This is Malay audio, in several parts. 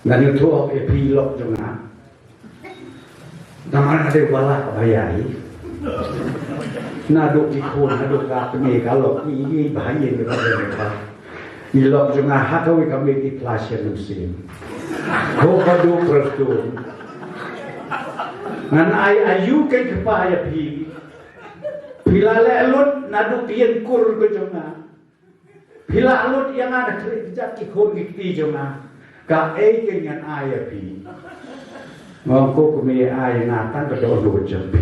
dan itu epilog juga. Naman ada wala bayai. Naduk ikut naduk kapne kalau ini bahaya kepada mereka. Ilok juga hatawi kami di pelajar musim. Kau kadu pertun. Ngan ayu ke kepaya pi. Bila lelut naduk tian kur ke juga. Bila lut yang ada kerja ikut gikti juga. Ka dengan ayah pi. Ngoko kami ayah natan berdoa jampi.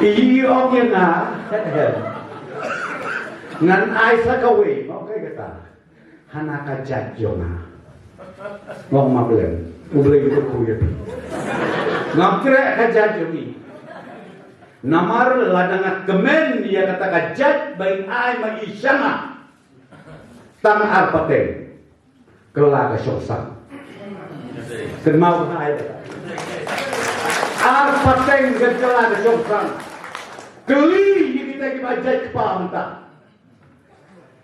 Iyo yang ngan ayah sakawe mau kayak kata hana kajat jona. Ngok mablen, ublen itu kuya pi. Ngakre kajat joni. Namar ladangat kemen dia kata kajat baik ayah maisama. Tang arpate kelak kesosan kenal ayat arpate kelak kesosan keli kita baca kepamta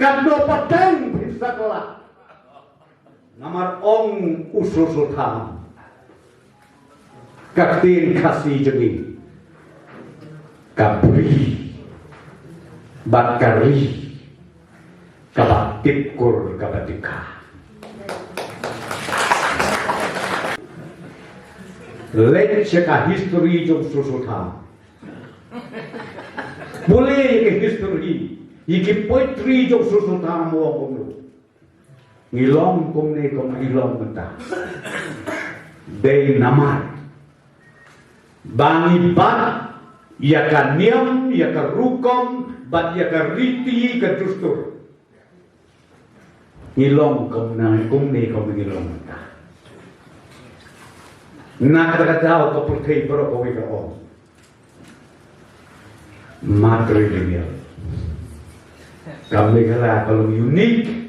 kado pateng bisa kelak namar ong usul sultan kaktin kasih jegi kapri bakari kabatip kur kabatika lain cekah history jom susuta boleh ke history iki poetry jom susuta mo kono ngilong komne kom ilong menta dei namar bangi bat ya kaniam ya karukom bat ya kariti kadustur ngilong komne ngilong menta nak kata kau pergi berapa wika om matrilineal kami kalau unik